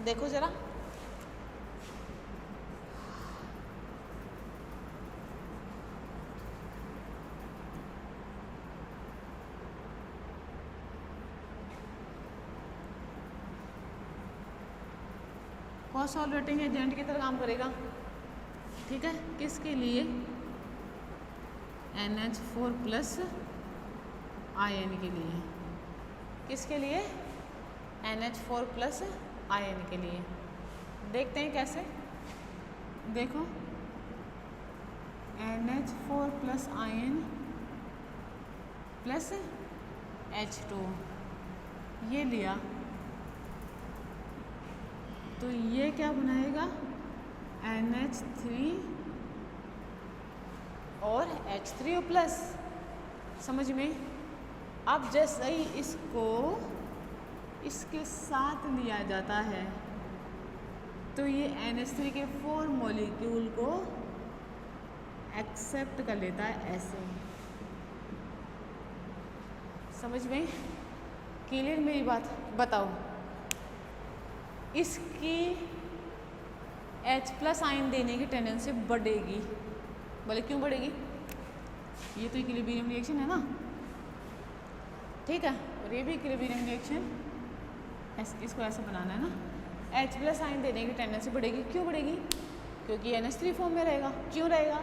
देखो जरा, कौन सॉल्वेटिंग एजेंट की तरह काम करेगा। ठीक है, किसके लिए? NH4 प्लस आयन के लिए। किसके लिए? NH4 प्लस आयन के लिए। देखते हैं कैसे। देखो, NH4 plus ion plus H2 ये लिया, तो ये क्या बनाएगा? NH3 और H3O प्लस। समझ में? अब जैसे ही इसको इसके साथ लिया जाता है तो ये NH3 के 4 मॉलिक्यूल को एक्सेप्ट कर लेता है ऐसे। समझ में? क्लियर मेरी बात? बताओ, इसकी H प्लस आयन देने की टेंडेंसी बढ़ेगी। बोले क्यों बढ़ेगी? ये तो इक्विलिब्रियम रिएक्शन है ना, ठीक है, और ये भी इक्विलिब्रियम रिएक्शन, इसको ऐसे बनाना है ना। H प्लस आयन देने की टेंडेंसी बढ़ेगी। क्यों बढ़ेगी? क्योंकि NH3 फॉर्म में रहेगा। क्यों रहेगा?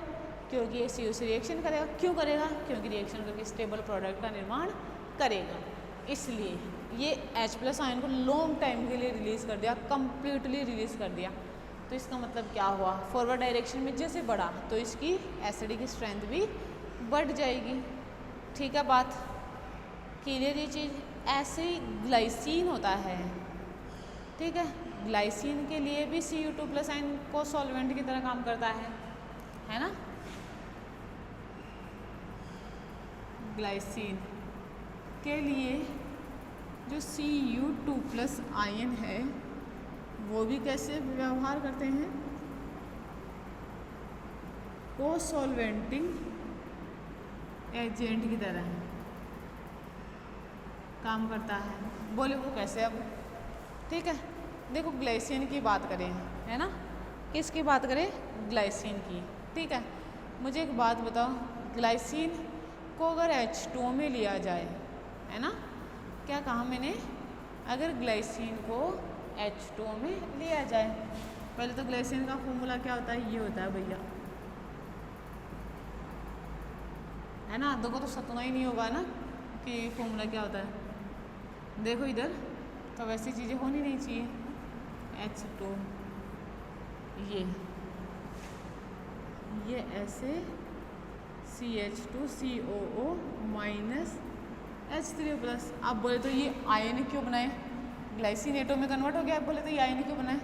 क्योंकि ये CO से रिएक्शन करेगा। क्यों करेगा? क्योंकि रिएक्शन करके स्टेबल प्रोडक्ट का निर्माण करेगा। इसलिए ये H प्लस आयन को लॉन्ग टाइम के लिए रिलीज़ कर दिया, कम्प्लीटली रिलीज़ कर दिया। तो इसका मतलब क्या हुआ? फॉरवर्ड डायरेक्शन में जैसे बढ़ा तो इसकी एसिड की स्ट्रेंथ भी बढ़ जाएगी। ठीक है बात? क्लियर ये चीज़? ऐसे ही ग्लाइसिन होता है। ठीक है, ग्लाइसिन के लिए भी Cu2 प्लस आयन को सॉल्वेंट की तरह काम करता है ना। ग्लाइसिन के लिए जो Cu2 प्लस आयन है वो भी कैसे व्यवहार करते हैं? को सॉल्वेंटिंग एजेंट की तरह काम करता है। बोले वो कैसे? अब ठीक है, देखो ग्लाइसिन की बात करें, है ना, किसकी बात करें? ग्लाइसिन की। ठीक है, मुझे एक बात बताओ, ग्लाइसिन को अगर H2O में लिया जाए, है ना, क्या कहा मैंने? अगर ग्लाइसिन को H2O में लिया जाए, पहले तो ग्लाइसिन का फॉर्मूला क्या होता है? ये होता है भैया, है ना। देखो तो सतना ही नहीं होगा ना कि फॉर्मूला क्या होता है। देखो इधर तो वैसी चीज़ें होनी नहीं चाहिए। H2 ये ऐसे CH2COO माइनस H3O प्लस। आप बोले तो ये आयन क्यों बनाए? ग्लाइसिन एटो में कन्वर्ट हो गया। आप बोले तो ये आयन क्यों बनाए?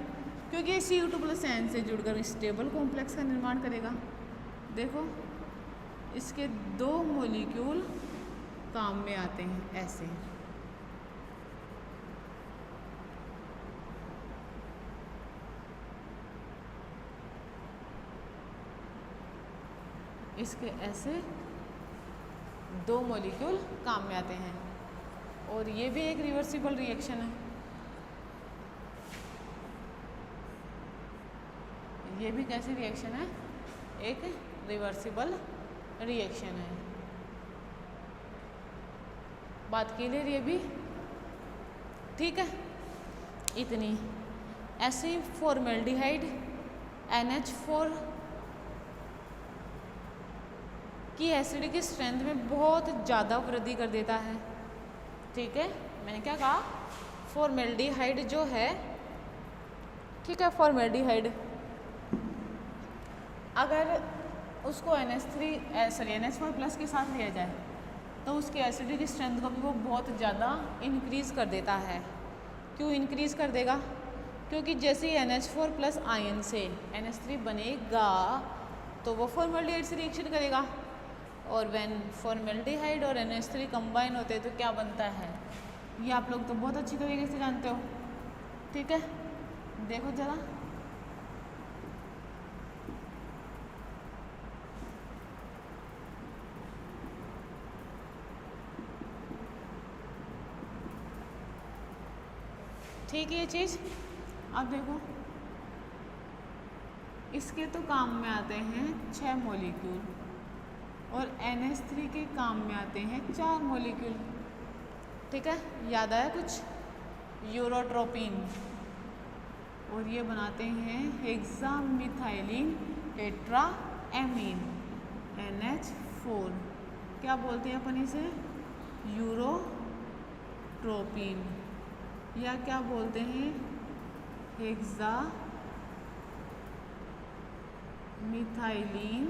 क्योंकि ये Cu2 प्लस आयन से जुड़कर स्टेबल कॉम्प्लेक्स का निर्माण करेगा। देखो इसके 2 मॉलिक्यूल काम में आते हैं ऐसे। इसके ऐसे 2 मॉलिक्यूल काम में आते हैं, और ये भी एक रिवर्सिबल रिएक्शन है। ये भी कैसी रिएक्शन है? एक रिवर्सिबल रिएक्शन है। बात क्लियर? ये भी ठीक है। इतनी ऐसे ही फॉर्मेल्डिहाइड NH4 की एसिड की स्ट्रेंथ में बहुत ज़्यादा वृद्धि कर देता है। ठीक है, मैंने क्या कहा? फॉर्मेल्डिहाइड जो है, ठीक है, फॉर्मेल्डिहाइड अगर उसको NH4 प्लस के साथ लिया जाए तो उसकी एसिड की स्ट्रेंथ को भी वो बहुत ज़्यादा इंक्रीज़ कर देता है। क्यों इंक्रीज़ कर देगा? क्योंकि जैसे ही NH4 प्लस आयन से NH3 बनेगा तो वो फॉर्मेल्डिहाइड से रिएक्शन करेगा, और व्हेन फॉर्मेल्डिहाइड और NH3 कंबाइन होते हैं तो क्या बनता है? ये आप लोग तो बहुत अच्छी तरीके से जानते हो। ठीक है, देखो जरा, ठीक है ये चीज़। अब देखो इसके तो काम में आते हैं 6 मॉलिक्यूल और NH3 के काम में आते हैं 4 मॉलिक्यूल। ठीक है, याद आया कुछ? यूरोट्रोपिन, और ये बनाते हैं हेक्सामिथाइलिन टेट्राएमीन NH4। क्या बोलते हैं अपन इसे? यूरोट्रोपिन, या क्या बोलते हैं? Hexamethylene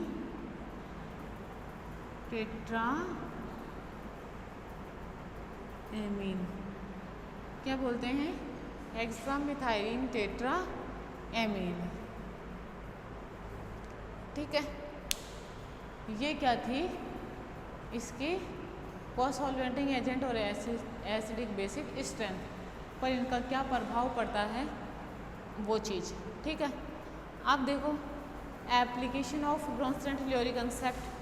tetraammine. क्या बोलते हैं? Hexamethylene tetraammine. ठीक है, ये क्या थी? इसके कोसॉल्वेंटिंग एजेंट और एसिडिक बेसिक स्ट्रेंथ पर इनका क्या प्रभाव पड़ता है, वो चीज़। ठीक है, अब देखो application of Bronsted Lowry concept.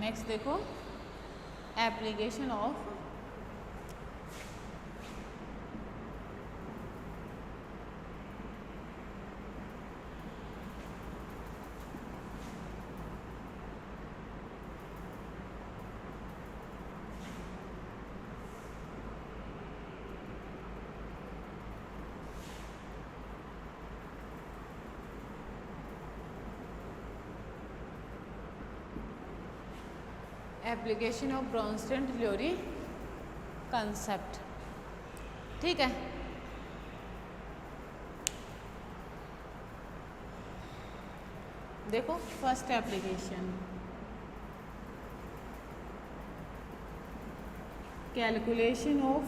Next देखो application of application of Bronsted Lowry concept. ठीक है, देखो first application calculation of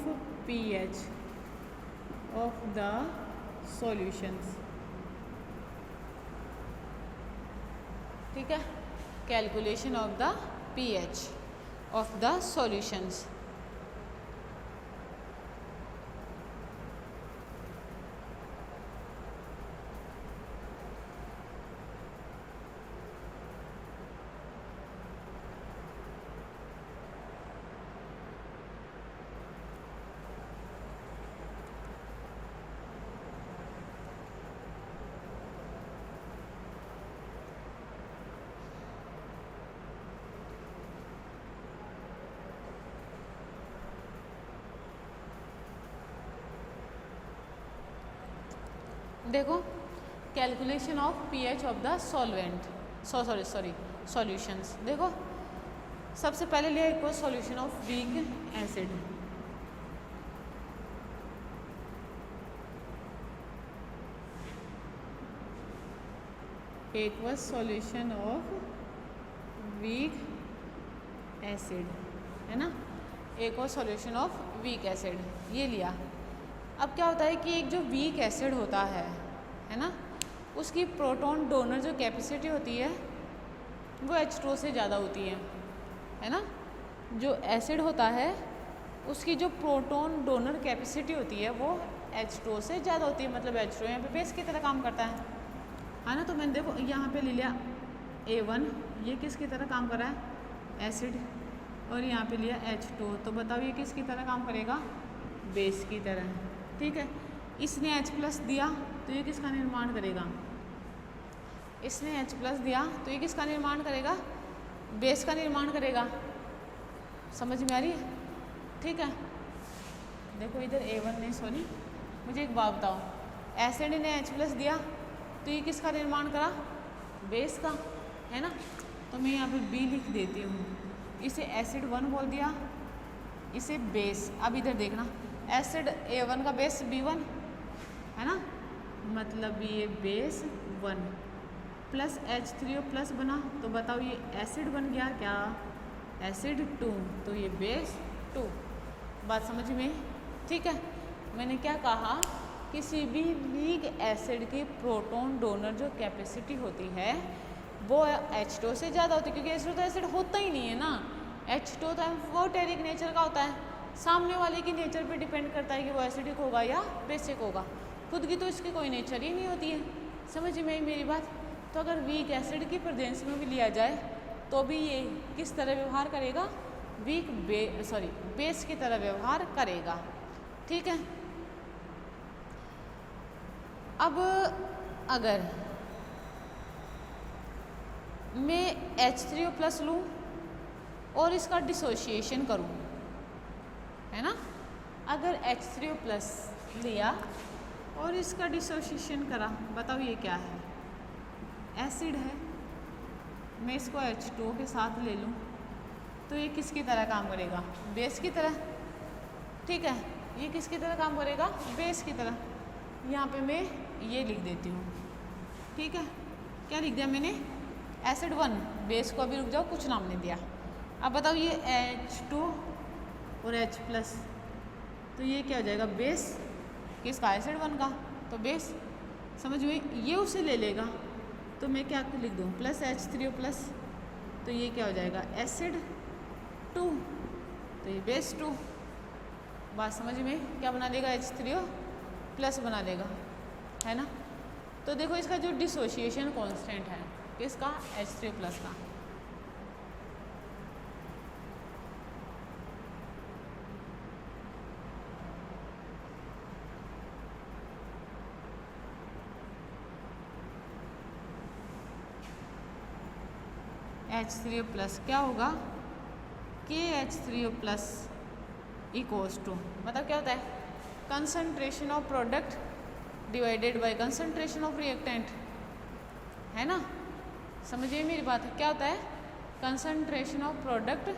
pH of the solutions. ठीक है, calculation of the pH of the solutions। देखो calculation of pH of the solvent solutions. देखो सबसे पहले लिया एक सॉल्यूशन ऑफ वीक एसिड। एक was solution of weak acid, है ना, एक और सॉल्यूशन ऑफ वीक एसिड, ये लिया। अब क्या होता है कि एक जो वीक एसिड होता है ना, उसकी प्रोटॉन डोनर जो कैपेसिटी होती है वो H2O से ज़्यादा होती है ना। जो एसिड होता है उसकी जो प्रोटॉन डोनर कैपेसिटी होती है वो H2O से ज़्यादा होती है, मतलब H2O यहाँ पे बेस की तरह काम करता है ना। तो मैंने देखो यहाँ पे ले लिया A1, ये किसकी तरह काम कर रहा है? एसिड। और यहाँ पे लिया H2O, तो बताओ ये किसकी तरह काम करेगा? बेस की तरह। ठीक है, इसने H+ दिया तो ये किसका निर्माण करेगा? इसने H+ दिया तो ये किसका निर्माण करेगा? बेस का निर्माण करेगा। समझ में आ रही है? ठीक है, देखो इधर A1 ने, सॉरी मुझे एक बात बताओ, एसिड ने H+ दिया तो ये किसका निर्माण करा? बेस का, है ना। तो मैं यहाँ पे B लिख देती हूँ, इसे एसिड 1 बोल दिया, इसे बेस। अब इधर देखना, एसिड A1 का बेस B1 है ना, मतलब ये बेस 1 प्लस H3O प्लस बना, तो बताओ ये एसिड बन गया क्या? एसिड 2, तो ये बेस 2। बात समझ में? ठीक है, मैंने क्या कहा, किसी भी वीक एसिड की प्रोटॉन डोनर जो कैपेसिटी होती है वो H2O से ज़्यादा होती है, क्योंकि H2O तो एसिड होता ही नहीं है ना, H2O तो वो टेरिक नेचर का होता है, सामने वाले की नेचर पे डिपेंड करता है कि वो एसिडिक होगा या बेसिक होगा, खुद की तो इसकी कोई नेचर ही नहीं होती है। समझ में आई मेरी बात? तो अगर वीक एसिड की प्रेजेंस में भी लिया जाए तो भी ये किस तरह व्यवहार करेगा, वीक बेस की तरह व्यवहार करेगा। ठीक है। अब अगर मैं H3O+ लूँ और इसका डिसोशिएशन करूँ, है ना, अगर H3O+ लिया और इसका डिसोशिएशन करा, बताओ ये क्या है? एसिड है। मैं इसको H2O के साथ ले लूँ तो ये किसकी तरह काम करेगा? बेस की तरह। ठीक है, ये किसकी तरह काम करेगा? बेस की तरह। यहाँ पे मैं ये लिख देती हूँ। ठीक है, क्या लिख दिया मैंने? एसिड 1, बेस को अभी रुक जाओ, कुछ नाम नहीं दिया। अब बताओ ये H2 और H+, तो ये क्या हो जाएगा? बेस किसका? एसिड 1 का, तो बेस। समझ में? ये उसे ले लेगा तो मैं क्या लिख दूँ? प्लस H3O+, तो ये क्या हो जाएगा? एसिड 2, तो ये बेस 2। बात समझ में? क्या बना लेगा? H3O+ बना लेगा, है ना। तो देखो इसका जो डिसोशिएशन कांस्टेंट है किसका? H3O+ का। H3O+ क्या होगा? KH3O+ इक्वल्स टू, मतलब क्या होता है? Concentration of product divided by concentration of reactant, है ना। समझिए मेरी बात? क्या होता है? Concentration of product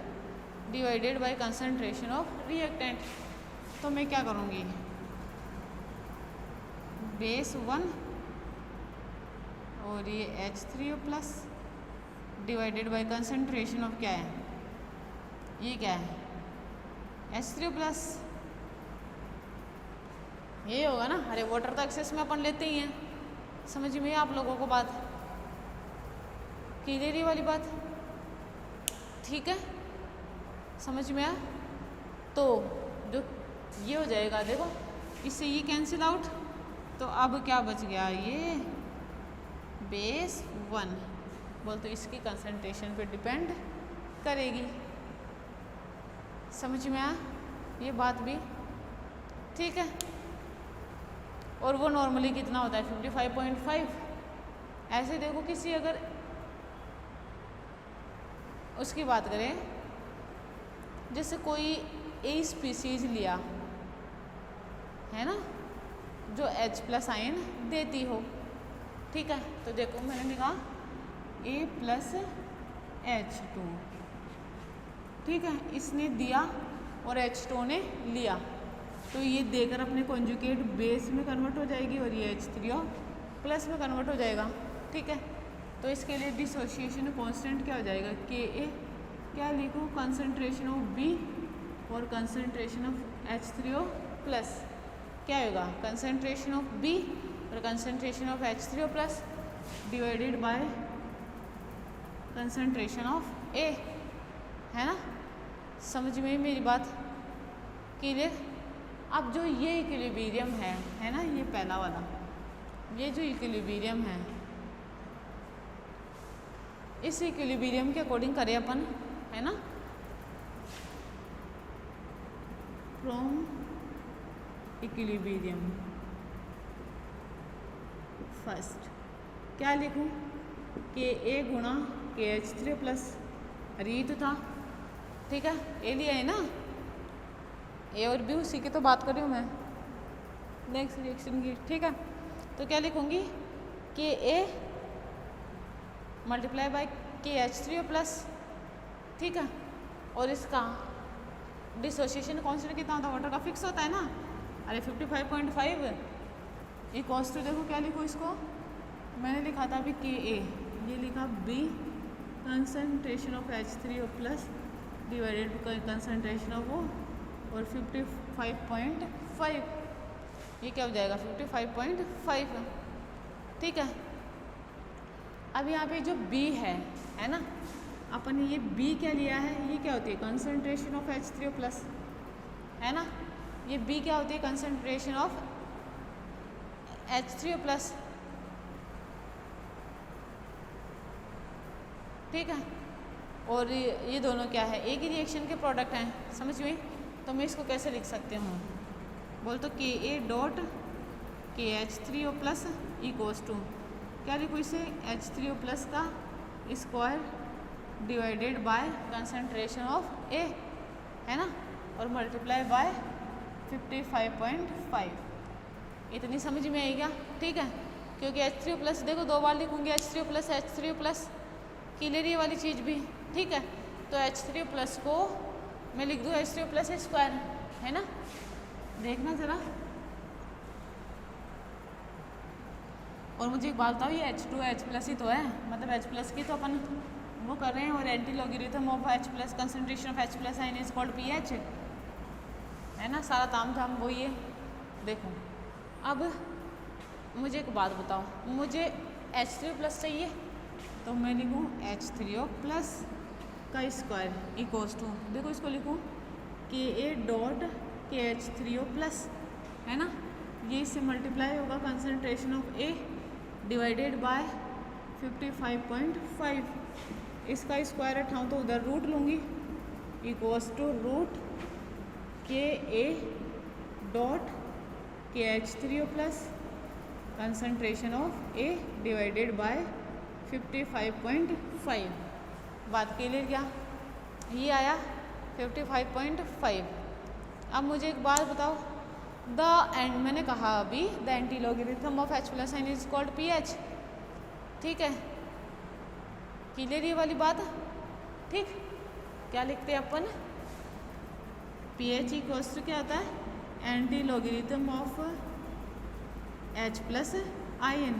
divided by concentration of reactant. तो मैं क्या करूँगी? बेस 1 और ये H3O+ divided by concentration of क्या है? ये क्या है? H3O+। ये होगा ना। अरे वाटर तो एक्सेस में अपन लेते ही हैं। समझ में आप लोगों को बात? क्लियर ही वाली बात? ठीक है, समझ में आया? तो जो ये हो जाएगा, देखो इससे ये कैंसिल आउट, तो अब क्या बच गया? ये बेस 1 बोल, तो इसकी कंसंट्रेशन पे डिपेंड करेगी। समझ में आया ये बात भी? ठीक है। और वो नॉर्मली कितना होता है? 55.5। ऐसे देखो किसी अगर उसकी बात करें, जैसे कोई ए स्पीसीज लिया, है ना, जो H+ आयन देती हो। ठीक है, तो देखो मैंने लिखा A+H2। ठीक है, इसने दिया और H2 ने लिया, तो ये देकर अपने कॉन्जुगेट बेस में कन्वर्ट हो जाएगी और ये H3O+ में कन्वर्ट हो जाएगा। ठीक है, तो इसके लिए डिसोशिएशन कांस्टेंट क्या हो जाएगा? Ka। क्या लिखूँ? कंसंट्रेशन ऑफ B और कंसंट्रेशन ऑफ H3O+। क्या होगा? कंसंट्रेशन ऑफ B और concentration of H3O+ divided by concentration of A, है ना। समझ में मेरी बात? क्लियर? अब जो ये इक्विलिब्रियम है ना, ये पहला वाला, ये जो इक्विलिब्रियम है, इस इक्विलिब्रियम के अकॉर्डिंग करें अपन, है ना, फ्रॉम इक्विलिब्रियम फर्स्ट क्या लिखूं? Ka गुणा KH3+, अरे ये तो था। ठीक है, ए लिया है ना, ए और बी उसी की तो बात कर रही हूँ मैं, नेक्स्ट रिएक्शन की। ठीक है, तो क्या लिखूँगी? Ka multiply by KH3O+। ठीक है, और इसका डिसोशिएशन कांस्टेंट कितना होता है? वाटर का फिक्स होता है ना। अरे 55.5 इक्वल्स टू, देखो क्या लिखो इसको, मैंने लिखा था अभी Ka, ये लिखा B concentration of H3O+ divided by concentration of वो, और 55.5, ये क्या हो जाएगा? 55.5। ठीक है, अब यहाँ पे जो B है ना, अपन ने ये B क्या लिया है? ये क्या होती है? Concentration of H3O+। है ना। ये B क्या होती है, कंसंट्रेशन ऑफ H3O प्लस, ठीक है। और ये दोनों क्या है, एक ही रिएक्शन के प्रोडक्ट हैं, समझ में। तो मैं इसको कैसे लिख सकती हूँ, बोल तो Ka dot KH3O plus equals to, क्या लिखूँ इसे, H3O प्लस का square divided by concentration of A, है ना, और मल्टीप्लाई बाय 55.5। इतनी समझ में आई क्या, ठीक है। क्योंकि H3O प्लस देखो दो बार लिखूँगी, H3O प्लस क्लियर ये वाली चीज़ भी, ठीक है। तो H3O प्लस को मैं लिख दूँ H3O प्लस स्क्वायर, है ना, देखना ज़रा। और मुझे एक बात बताओ, ये H2H प्लस ही तो है, मतलब H प्लस की तो अपन वो कर रहे हैं, और anti logarithm of H plus concentration of H plus ion is called pH, है ना, सारा ताम झाम वही है। देखो अब मुझे एक बात बताओ, मुझे H3O प्लस चाहिए, तो मैं लिखूँ H3O प्लस का स्क्वायर इक्वल्स टू, देखो इसको लिखूँ Ka डॉट KH3O प्लस, है ना, ये इससे मल्टीप्लाई होगा concentration of A divided by 55.5, इसका स्क्वायर उठाऊँ तो उधर रूट लूँगी, equals to root Ka dot KH3O plus concentration of A divided by 55.5। बात क्लियर क्या, ये आया 55.5। अब मुझे एक बात बताओ, द एंड मैंने कहा अभी the anti logarithm of H plus ion is called pH, ठीक है, क्लियर ये वाली बात, ठीक। क्या लिखते हैं अपन, pH इक्वल्स टू क्या होता है, anti logarithm of H plus ion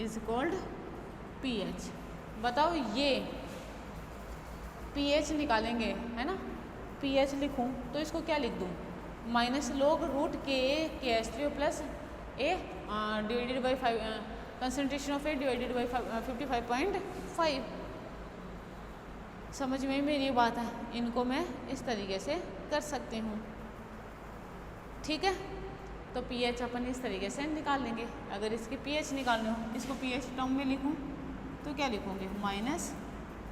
is called pH। बताओ ये pH निकालेंगे, है ना, pH लिखूं तो इसको क्या लिख दूं, minus log root KH3O plus A divided by 5, concentration of A divided by 55.5। समझ में मेरी बात है, इनको मैं इस तरीके से कर सकती हूँ, ठीक है। तो pH अपन इस तरीके से निकाल लेंगे। अगर इसकी pH निकालनी हो, इसको pH टर्म में लिखूँ तो क्या लिखूँगे, माइनस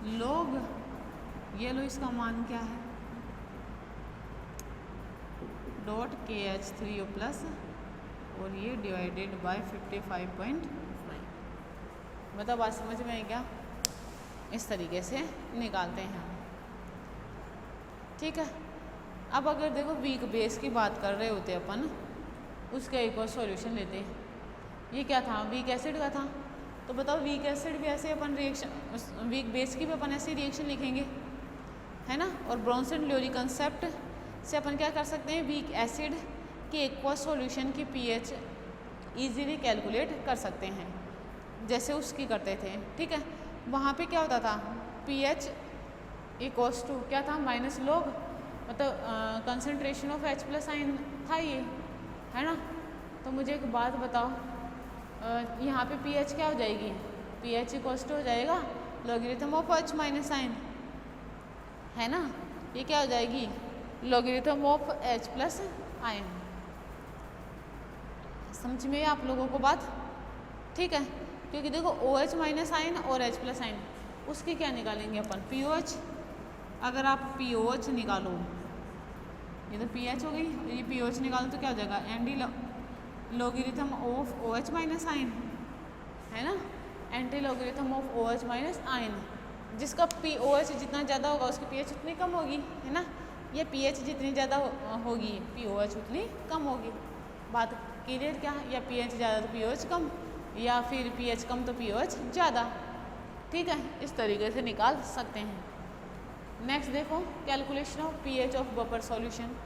लॉग, ये लो इसका मान क्या है, डॉट KH3O प्लस और ये डिवाइडेड बाय 55.5। मतलब बात समझ में आई क्या, इस तरीके से निकालते हैं, ठीक है। अब अगर देखो वीक बेस की बात कर रहे होते अपन, उसका एक और सॉल्यूशन लेते हैं। ये क्या था, वीक एसिड का था, तो बताओ वीक एसिड भी ऐसे अपन रिएक्शन, वीक बेस की भी अपन ऐसे रिएक्शन लिखेंगे, है ना। और ब्रॉन्सन ल्यूरी कंसेप्ट से अपन क्या कर सकते हैं, वीक एसिड के एक्वस सॉल्यूशन की pH इजीली कैलकुलेट कर सकते हैं, जैसे उसकी करते थे, ठीक है। वहाँ पे क्या होता था, pH इक्वल्स टू क्या था, माइनस लॉग, मतलब concentration of H plus ion था ये, है ना। तो मुझे एक बात बताओ, यहाँ पे pH क्या हो जाएगी, pH इक्वल्स टू हो जाएगा logarithm of H minus ion, है ना। ये क्या हो जाएगी, logarithm of H plus ion. समझ में आप लोगों को बात, ठीक है। क्योंकि देखो OH माइनस आयन और H प्लस आयन, उसकी क्या निकालेंगे अपन, POH। अगर आप POH निकालो, ये तो pH हो गई, ये POH निकालो तो क्या हो जाएगा, anti logarithm of OH minus ion, है ना, anti logarithm of OH minus ion. जिसका POH जितना ज़्यादा होगा उसकी pH उतनी कम होगी, है ना। ये pH जितनी ज़्यादा होगी POH उतनी कम होगी। बात क्लियर क्या, या pH ज़्यादा तो POH कम, या फिर pH कम तो POH ज़्यादा, ठीक है। इस तरीके से निकाल सकते हैं। नेक्स्ट देखो, calculation of pH of buffer solution.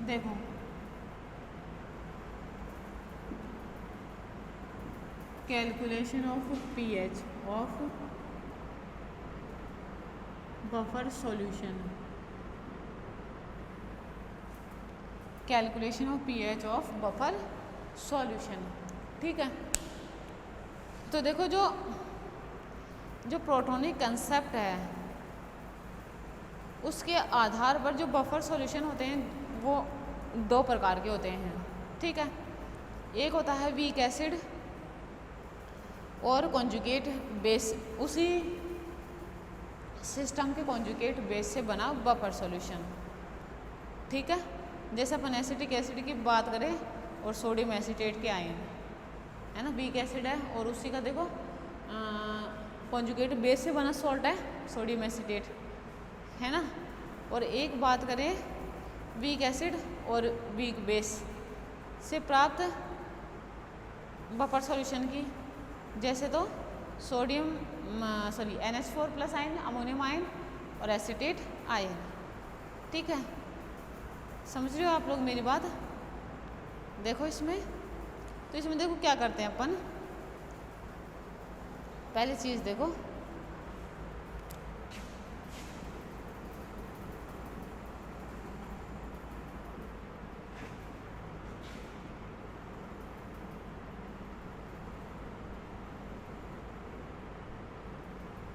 देखो calculation of pH of buffer solution, calculation of pH of buffer solution. ठीक है, तो देखो जो प्रोटोनिक कंसेप्ट है उसके आधार पर जो बफर सॉल्यूशन होते हैं वो दो प्रकार के होते हैं। ठीक है, एक होता है वीक एसिड और कॉन्जुगेट बेस, उसी सिस्टम के कॉन्जुगेट बेस से बना बफर सॉल्यूशन। ठीक है, जैसे अपन एसिटिक एसिड की बात करें और सोडियम एसीटेट के आयन है ना, वीक एसिड है और उसी का देखो कॉन्जुगेट बेस से बना सॉल्ट है सोडियम एसीटेट, है ना। और एक बात करें वीक एसिड और वीक बेस से प्राप्त बफर सॉल्यूशन की, जैसे तो sodium NH4+ ion, ammonium ion और एसीटेट आयन। ठीक है, समझ रहे हो आप लोग मेरी बात। देखो इसमें, तो इसमें देखो क्या करते हैं अपन, पहली चीज़ देखो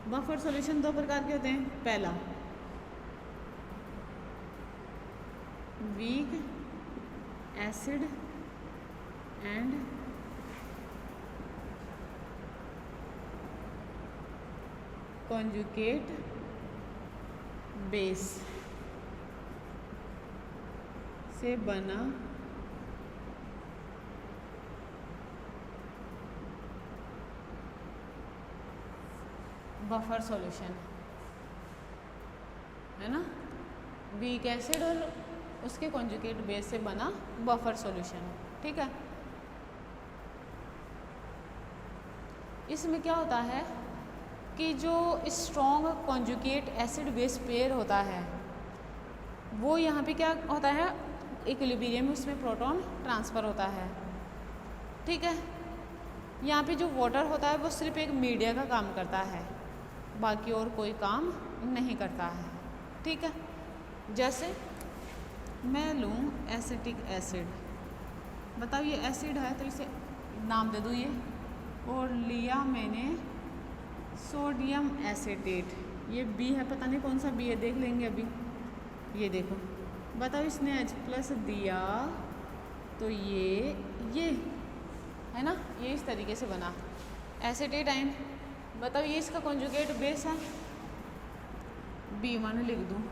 बफर सॉल्यूशन दो प्रकार के होते हैं। पहला weak acid and conjugate base से बना बफर सॉल्यूशन, है ना। वीक एसिड और उसके कॉन्जुगेट बेस से बना बफर सॉल्यूशन। ठीक है, इसमें क्या होता है कि जो strong conjugate acid base pair होता है वो यहाँ पे क्या होता है, इक्विलिब्रियम में उसमें प्रोटॉन ट्रांसफ़र होता है। ठीक है, यहाँ पे जो वाटर होता है वो सिर्फ एक मीडिया का काम करता है, बाकी और कोई काम नहीं करता है। ठीक है, जैसे मैं लूँ एसिटिक एसिड, बताओ ये एसिड है तो इसे नाम दे दूँ ये, और लिया मैंने सोडियम एसीटेट, ये बी है, पता नहीं कौन सा बी है, देख लेंगे अभी। ये देखो, बताओ इसने H+ दिया तो ये है ना, ये इस तरीके से बना एसीटेट आयन। बताओ ये इसका कॉन्जुगेट बेस है, B1 लिख दूँ।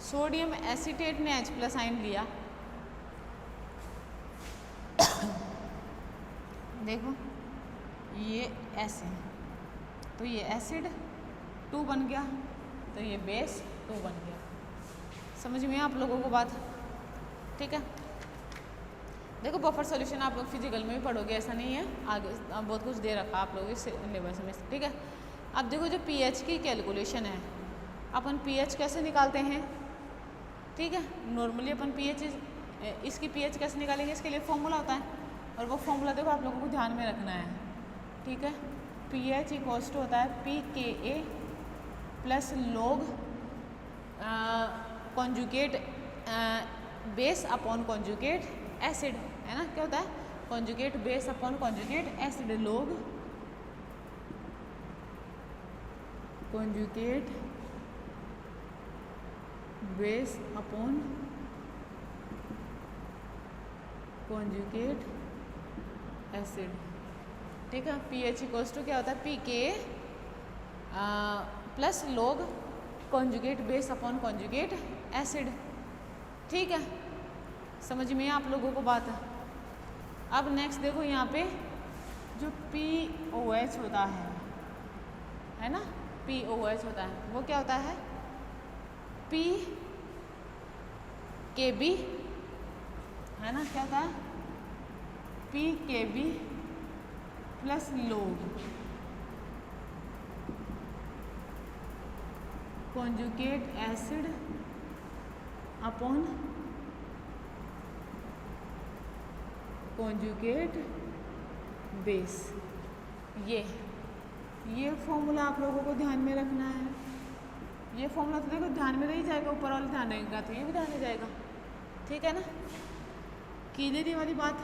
सोडियम एसीटेट ने H+ आयन लिया, देखो ये ऐसे है, तो ये एसिड 2 बन गया, तो ये बेस 2 बन गया। समझ में आप लोगों को बात। ठीक है, देखो बफर सॉल्यूशन आप लोग फिजिकल में भी पढ़ोगे, ऐसा नहीं है, आगे बहुत कुछ दे रखा आप लोगों के सिलेबस में। ठीक है, अब देखो जो पीएच की कैलकुलेशन है, अपन पीएच कैसे निकालते हैं। ठीक है, नॉर्मली अपन पीएच इसकी पीएच कैसे निकालेंगे, इसके लिए फॉर्मूला होता है, और वो फॉर्मूला देखो आप लोगों को ध्यान में रखना है। ठीक है, पीएच इक्वल्स टू होता है pKa plus log conjugate base upon conjugate acid, है ना। क्या होता है, conjugate base upon conjugate acid, log conjugate base upon conjugate acid. ठीक है, पीएच इक्वल्स टू क्या होता है, pKa plus log conjugate base upon conjugate acid. ठीक है, समझ में आप लोगों को बात है। अब नेक्स्ट देखो यहाँ पे जो POH होता है ना, POH होता है, वो क्या होता है, pKb, है ना। क्या होता है, pKb plus log conjugate acid upon conjugate base. ये फॉर्मूला आप लोगों को ध्यान में रखना है। ये फॉर्मूला तो देखो ध्यान में रह जाएगा, ऊपर वाला ध्यान रहेगा तो ये भी ध्यान में जाएगा, ठीक है ना। क्लियर ये वाली बात।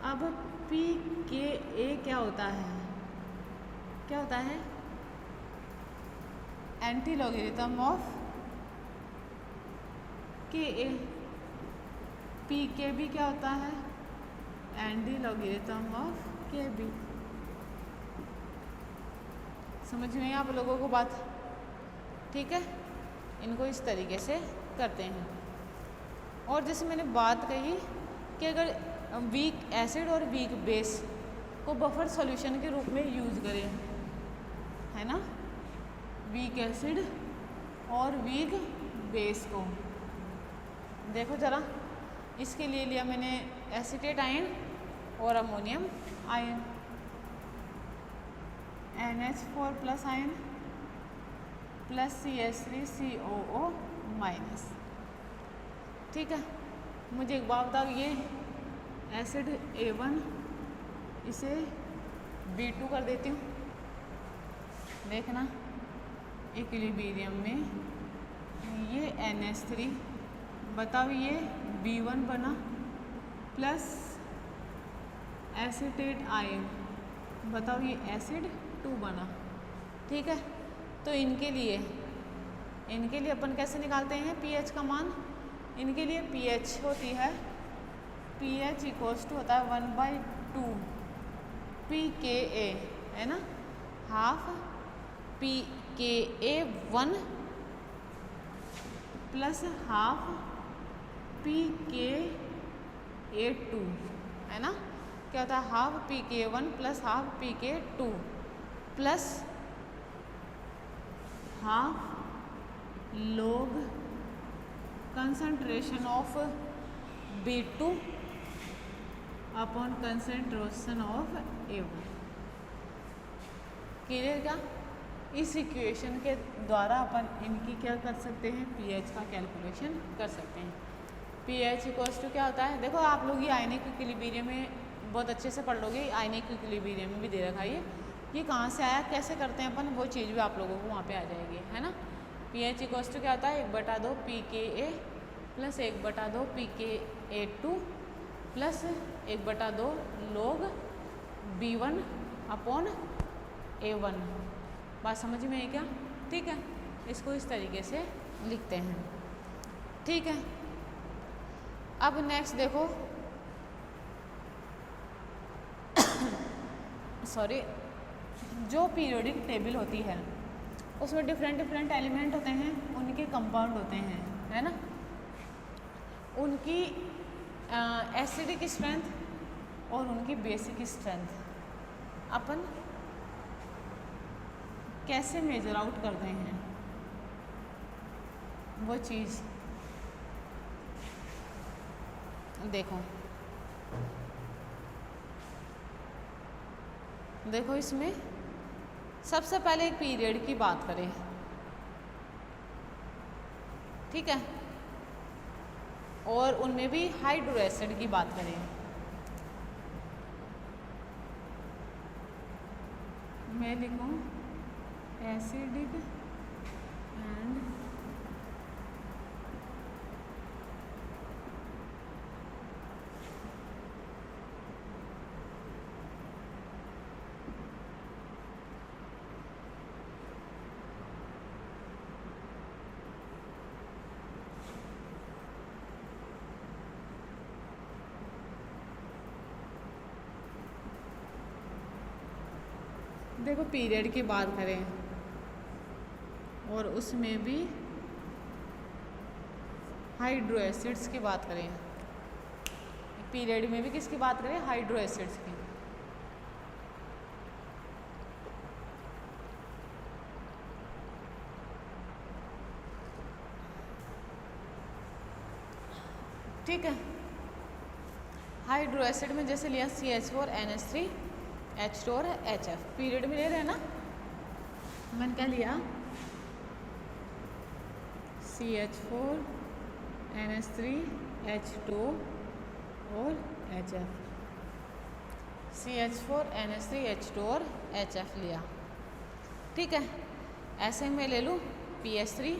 अब पी के ए क्या होता है, क्या होता है, एंटी लॉगरिथम ऑफ के ए। पी के बी क्या होता है, एंटी लॉगरिथम ऑफ के बी। समझ में आप लोगों को बात, ठीक है। इनको इस तरीके से करते हैं। और जैसे मैंने बात कही कि अगर वीक एसिड और वीक बेस को बफर सॉल्यूशन के रूप में यूज़ करें, है ना, वीक एसिड और वीक बेस को। देखो ज़रा, इसके लिए लिया मैंने एसीटेट आयन और ammonium ion, NH4 plus ion plus CH3COO minus, ठीक है। मुझे एक बात बताओ, ये एसिड A1 इसे B2 कर देती हूँ, देखना इक्विलिब्रियम में ये NH3, बताओ ये B1 बना प्लस एसीटेट आयन, बताओ ये एसिड 2 बना, ठीक है। तो इनके लिए अपन कैसे निकालते हैं pH का मान। इनके लिए pH होती है, pH इक्वल्स टू होता है 1/2 pKa, है ना, half pKa1 plus half pKa2, है ना। क्या होता है, half pKa1 plus half pKa2 plus half log concentration of B2 upon concentration of A1। Clear क्या। इस इक्वेशन के द्वारा अपन इनकी क्या कर सकते हैं, pH का कैलकुलेशन कर सकते हैं। pH इक्वल्स टू क्या होता है, देखो आप लोग ये आयनिक इक्विलिब्रियम में बहुत अच्छे से पढ़ लोगे, आयनिक इक्विलिब्रियम में भी दे रखा है ये कहाँ से आया, कैसे करते हैं अपन, वो चीज़ भी आप लोगों को वहाँ पे आ जाएगी, है ना। pH इक्वल्स टू क्या होता है, 1/2 pKa plus 1/2 pKa2 plus 1/2 log B1 upon A1। बात समझ में है क्या, ठीक है। इसको इस तरीके से लिखते हैं, ठीक है। अब नेक्स्ट देखो सॉरी, जो पीरियोडिक टेबल होती है उसमें डिफरेंट एलिमेंट होते हैं, उनके कंपाउंड होते हैं, है ना, उनकी एसिडिक स्ट्रेंथ और उनकी बेसिक स्ट्रेंथ अपन कैसे मेजर आउट करते हैं, वो चीज़ देखो इसमें सबसे पहले एक पीरियड की बात करें, ठीक है, और उनमें भी हाइड्रो एसिड की बात करें। मैं लिखूं एसिडिक एंड देखो पीरियड की बात करें और उसमें भी हाइड्रो एसिड्स की बात करें, पीरियड में भी किसकी बात करें, हाइड्रो एसिड्स की। ठीक है, हाइड्रो एसिड में जैसे लिया CH4 NH3 H2 और HF, पीरियड में ले रहे हैं ना, मैंने क्या लिया CH4 NH3 H2 और HF, CH4 NH3 H2 और HF लिया, ठीक है। ऐसे मैं ले लूँ PH3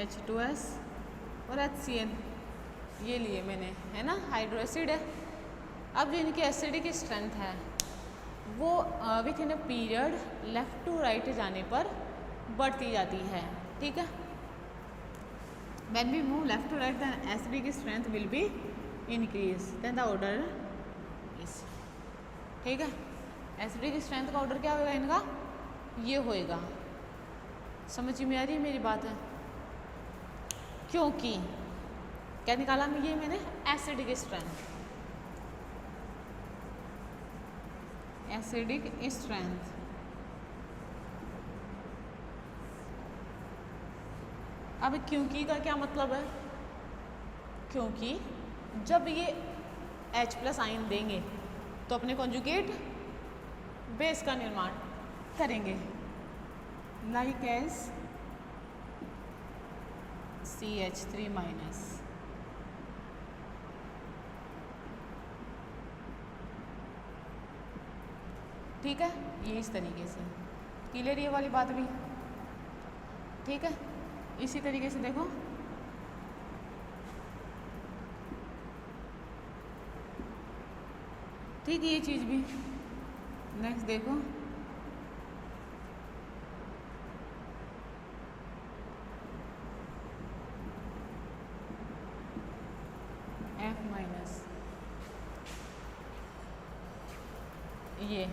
H2S और HCl, ये लिए मैंने, है ना, हाइड्रो एसिड है। अब जो इनकी एसिडिक स्ट्रेंथ है वो within a period left to right जाने पर बढ़ती जाती है, ठीक है। When we move left to right, then acidic strength will be increase, then the order is, ठीक है। एसिडिक स्ट्रेंथ का ऑर्डर क्या होगा इनका, ये होएगा। समझ में आ रही है मेरी बात है? क्योंकि क्या निकाला मैं, ये मैंने एसिडिक स्ट्रेंथ, एसिडिक स्ट्रेंथ। अब क्योंकि का क्या मतलब है, क्योंकि जब ये H+ आयन देंगे तो अपने कॉन्जुगेट बेस का निर्माण करेंगे, लाइक एज CH3-, ठीक है। ये इस तरीके से क्लियर, ये वाली बात भी, ठीक है। इसी तरीके से देखो ठीक है, ये चीज़ भी। नेक्स्ट देखो F-, ये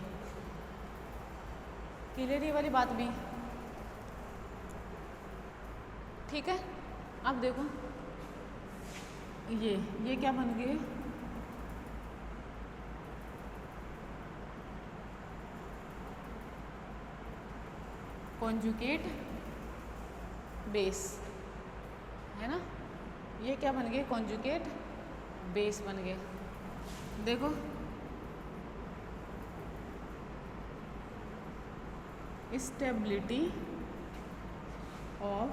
क्लियर, ये वाली बात भी, ठीक है। अब देखो ये क्या बन गए, कॉन्जुगेट बेस, है ना, ये क्या बन गए, कॉन्जुगेट बेस बन गए। देखो stability of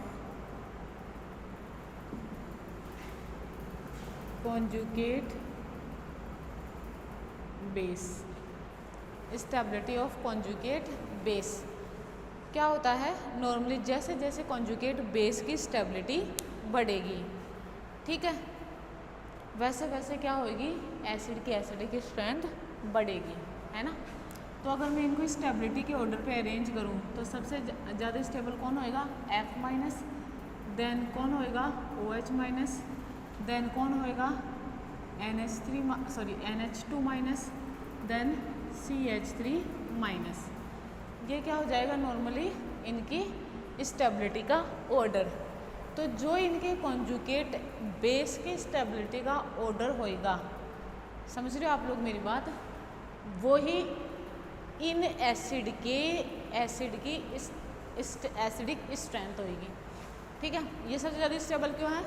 conjugate base, stability of conjugate base क्या होता है, नॉर्मली जैसे जैसे कॉन्जुगेट बेस की स्टेबिलिटी बढ़ेगी, ठीक है, वैसे वैसे क्या होगी, एसिड की एसिडिक स्ट्रेंथ बढ़ेगी, है ना। तो अगर मैं इनको स्टेबिलिटी के ऑर्डर पे अरेंज करूँ तो सबसे ज़्यादा स्टेबल कौन होएगा, F-, देन कौन होएगा OH-, देन कौन होएगा NH2-, देन CH3-। ये क्या हो जाएगा नॉर्मली इनकी स्टेबिलिटी का ऑर्डर। तो जो इनके कॉन्जुगेट बेस की स्टेबिलिटी का ऑर्डर होएगा, समझ रहे हो आप लोग मेरी बात, वो ही इन एसिड की एसिडिक स्ट्रेंथ होएगी, ठीक है। ये सबसे ज़्यादा स्टेबल क्यों है,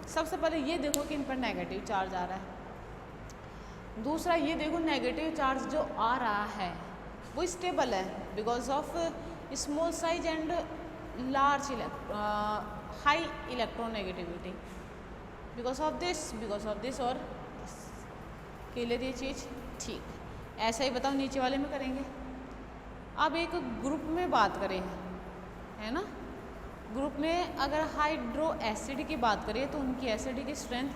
सबसे पहले ये देखो कि इन पर नेगेटिव चार्ज आ रहा है। दूसरा ये देखो नेगेटिव चार्ज जो आ रहा है वो स्टेबल है because of small size and large high electronegativity, because of this और क्लियर ये चीज़, ठीक। ऐसा ही बताओ नीचे वाले में करेंगे। अब एक ग्रुप में बात करें, है ना, ग्रुप में अगर हाइड्रो एसिड की बात करें तो उनकी एसिडिक स्ट्रेंथ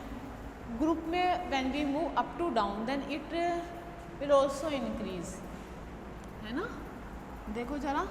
ग्रुप में when we move up to down then it will also increase, है ना। देखो जरा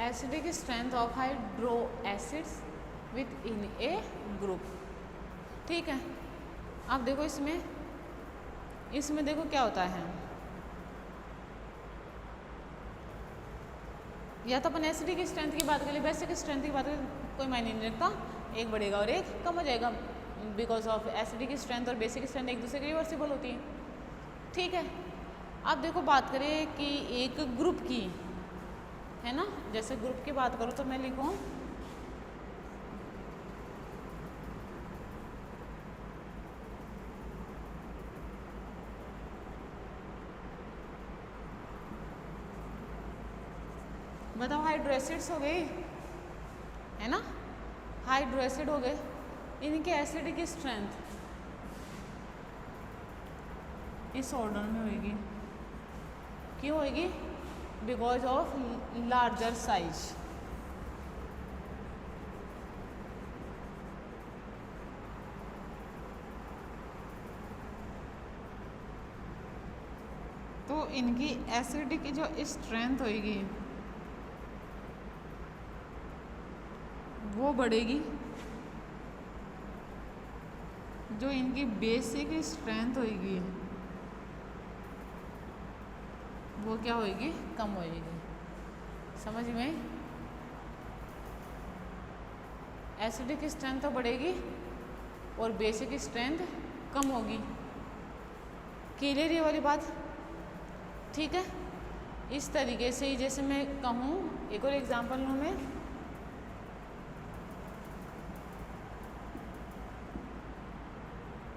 acidic strength of hydro acids within a group, ठीक है। अब देखो इसमें देखो क्या होता है, या तो अपन एसिडिक स्ट्रेंथ की बात करें, बेसिक स्ट्रेंथ की बात करें, कोई मायने नहीं रखता, एक बढ़ेगा और एक कम हो जाएगा, बिकॉज ऑफ एसिडिक स्ट्रेंथ और बेसिक स्ट्रेंथ एक दूसरे के रिवर्सिबल होती है। ठीक है, अब देखो बात करें कि एक ग्रुप की, है ना, जैसे ग्रुप की बात करो तो मैं लिखूँ बताओ हाइड्रो एसिड्स हो गए, है ना, हाइड्रो एसिड हो गए, इनके एसिड की स्ट्रेंथ इस ऑर्डर में होगी। क्यों होगी? Because of larger size. तो इनकी एसिड की जो स्ट्रेंथ होगी वो बढ़ेगी, जो इनकी बेसिक स्ट्रेंथ होगी वो क्या होगी? कम होगी। समझ में? एसिडिक स्ट्रेंथ तो बढ़ेगी और बेसिक स्ट्रेंथ कम होगी। क्लियर ये वाली बात? ठीक है, इस तरीके से ही जैसे मैं कहूँ, एक और एग्जांपल लूँ मैं,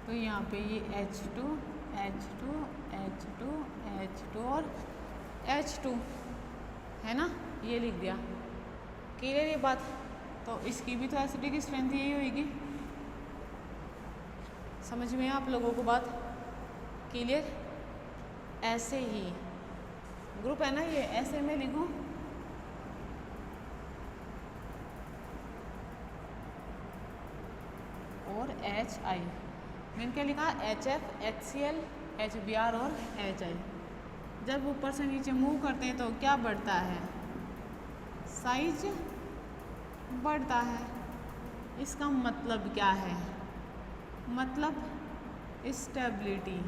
तो यहाँ पे ये H2 H2 H2 H2 और H2 है ना, ये लिख दिया। क्लियर ये बात? तो इसकी भी तो एसिडिक स्ट्रेंथ यही होगी। समझ में आप लोगों को बात? क्लियर? ऐसे ही ग्रुप है ना ये, ऐसे में लिखूं, और HI मैंने क्या लिखा? HF, HCl, HBr और HI। जब ऊपर से नीचे मूव करते हैं तो क्या बढ़ता है? साइज बढ़ता है। इसका मतलब क्या है? मतलब स्टेबिलिटी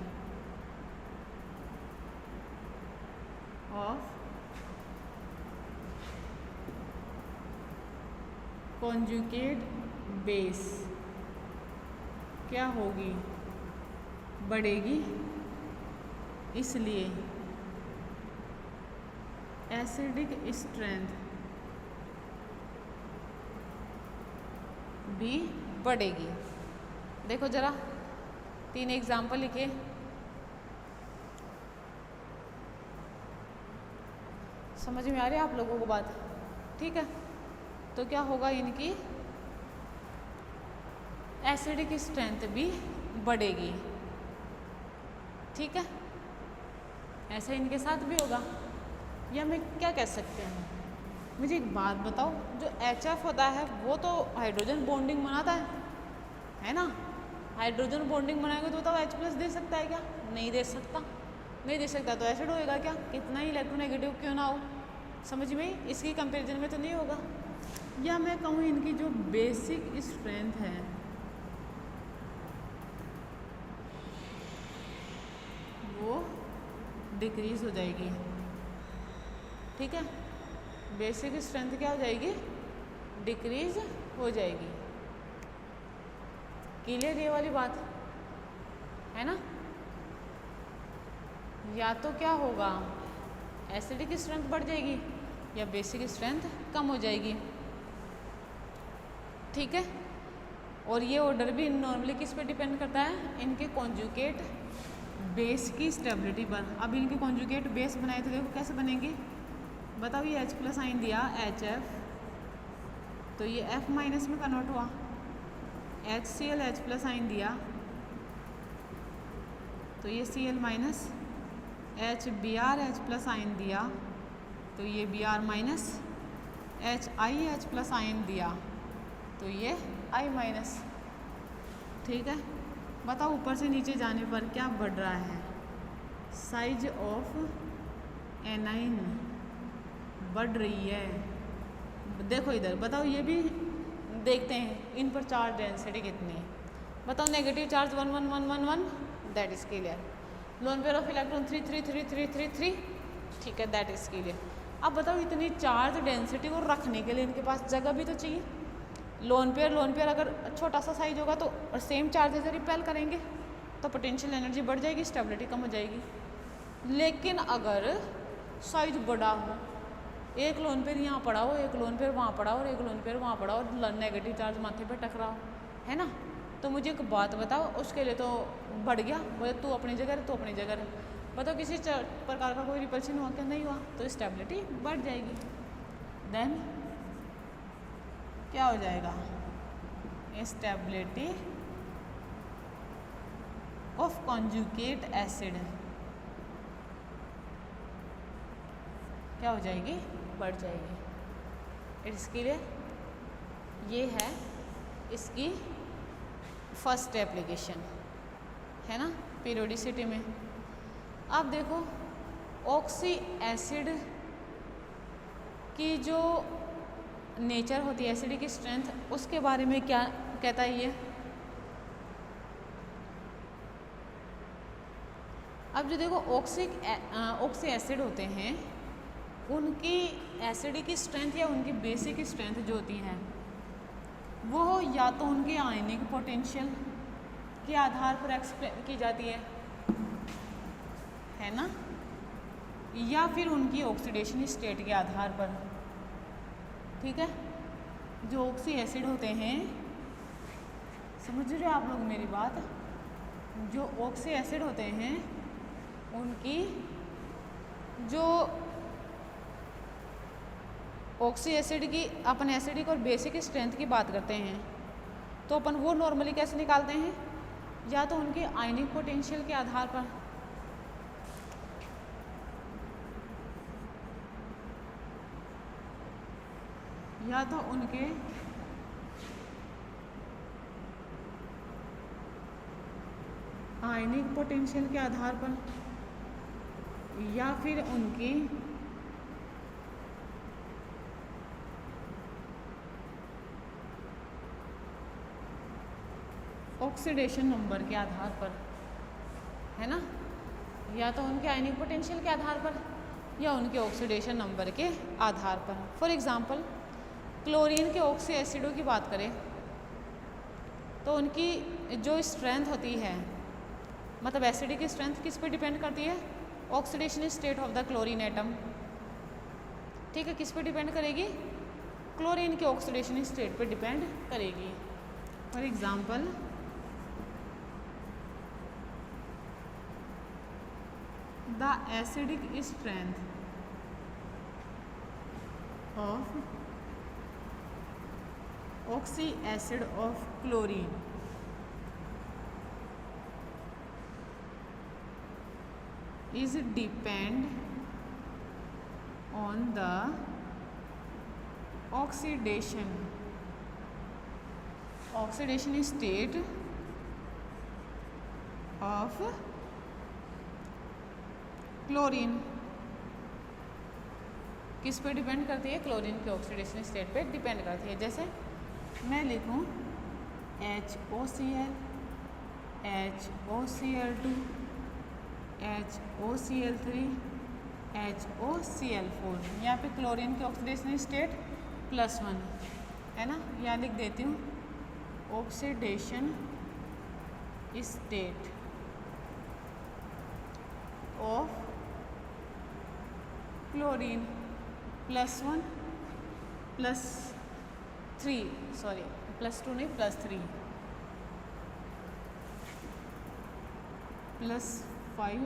ऑफ कॉन्जुगेट बेस क्या होगी? बढ़ेगी। इसलिए एसिडिक स्ट्रेंथ भी बढ़ेगी। देखो जरा 3 एग्जाम्पल लिखे। समझ में आ रही है आप लोगों को बात? ठीक है, तो क्या होगा? इनकी एसिडिक स्ट्रेंथ भी बढ़ेगी। ठीक है, ऐसा इनके साथ भी होगा। या मैं क्या कह सकते हैं, मुझे एक बात बताओ, जो HF होता है वो तो हाइड्रोजन बॉन्डिंग बनाता है ना? हाइड्रोजन बॉन्डिंग बनाएगा तो बताओ H+ दे सकता है क्या? नहीं दे सकता। नहीं दे सकता तो एसिड होएगा क्या? कितना ही इलेक्ट्रोनेगेटिव क्यों ना हो। समझ में? इसकी कंपैरिजन में तो नहीं होगा। या मैं कहूँ इनकी जो बेसिक स्ट्रेंथ है वो डिक्रीज हो जाएगी। ठीक है, बेसिक स्ट्रेंथ क्या हो जाएगी? डिक्रीज हो जाएगी। क्लियर ये वाली बात है ना? या तो क्या होगा? एसिडिक स्ट्रेंथ बढ़ जाएगी या बेसिक स्ट्रेंथ कम हो जाएगी। ठीक है, और ये ऑर्डर भी नॉर्मली किस पे डिपेंड करता है? इनके कॉन्जुगेट बेस की स्टेबिलिटी पर। अब इनके कॉन्जुगेट बेस बनाए तो देखो कैसे बनेंगे, बताओ। ये H+ आइन दिया HF, तो ये F- में कन्वर्ट हुआ। HCl H+ आइन दिया तो ये Cl-, HBr H+ आइन दिया तो ये Br-, HI H+ आइन दिया तो ये I-। ठीक है, बताओ ऊपर से नीचे जाने पर क्या बढ़ रहा है? साइज ऑफ एनाइन बढ़ रही है। देखो इधर, बताओ ये भी देखते हैं इन पर चार्ज डेंसिटी कितनी है। बताओ negative charge 1 1 1 1 1, that is clear. Lone pair of electron 3 3 3 3 3 3, ठीक है, दैट इज क्लियर। अब बताओ इतनी चार्ज डेंसिटी को रखने के लिए इनके पास जगह भी तो चाहिए। लोन पेयर अगर छोटा सा साइज होगा तो और सेम चार्जेस से रिपेल करेंगे तो पोटेंशियल एनर्जी बढ़ जाएगी, स्टेबिलिटी कम हो जाएगी। लेकिन अगर साइज बड़ा हो, एक लोन पेयर यहाँ पड़ा हो, एक लोन पेयर वहाँ पड़ा हो और एक लोन पेयर वहाँ पड़ा हो और नेगेटिव चार्ज माथे पे टकरा हो, है ना, तो मुझे एक बात बताओ, उसके लिए तो बढ़ गया, बोले तू अपनी जगह है, तू अपनी जगह है, बताओ किसी प्रकार का कोई रिपल्शन हुआ क्या? नहीं हुआ, तो स्टेबिलिटी बढ़ जाएगी। देन क्या हो जाएगा? स्टेबिलिटी ऑफ कॉन्जुगेट एसिड क्या हो जाएगी? बढ़ जाएगी। इसके लिए ये है इसकी फर्स्ट एप्लीकेशन, है ना, पीरियोडिसिटी में। अब देखो ऑक्सी एसिड की जो नेचर होती है, एसिड की स्ट्रेंथ, उसके बारे में क्या कहता है ये। अब जो देखो ऑक्सी एसिड होते हैं, उनकी एसिड की स्ट्रेंथ या उनकी बेसिक स्ट्रेंथ जो होती है वो या तो उनके आयनिक पोटेंशियल के आधार पर एक्सप्लेन की जाती है ना, या फिर उनकी ऑक्सीडेशन स्टेट के आधार पर। ठीक है, जो ऑक्सी एसिड होते हैं, समझ रहे हो आप लोग मेरी बात, जो ऑक्सी एसिड होते हैं उनकी जो ऑक्सी एसिड की अपन एसिडिक और बेसिक स्ट्रेंथ की बात करते हैं तो अपन वो नॉर्मली कैसे निकालते हैं? या तो उनके आयनिक पोटेंशियल के आधार पर, या तो उनके आयनिक पोटेंशियल के आधार पर, या फिर उनकी ऑक्सीडेशन नंबर के आधार पर, है ना, या तो उनके आयनिक पोटेंशियल के आधार पर या उनके ऑक्सीडेशन नंबर के आधार पर। फॉर एग्जांपल क्लोरीन के ऑक्सी एसिडों की बात करें तो उनकी जो स्ट्रेंथ होती है, मतलब एसिड की स्ट्रेंथ किस पे डिपेंड करती है? Oxidation state of the chlorine atom. ठीक है, किस पे डिपेंड करेगी? क्लोरीन के ऑक्सीडेशन स्टेट पे डिपेंड करेगी। For example the acidic strength of oxy acid of chlorine is depend on the oxidation state of chlorine. किस पे डिपेंड करती है? क्लोरीन के ऑक्सीडेशन स्टेट पे डिपेंड करती है। जैसे मैं लिखूँ HOCl, HOCl2, HOCl3, HOCl4, यहाँ पे क्लोरीन के ऑक्सीडेशन स्टेट +1 है ना, यहाँ लिख देती हूँ oxidation state of chlorine +1 +3, sorry +2 नहीं +3 +5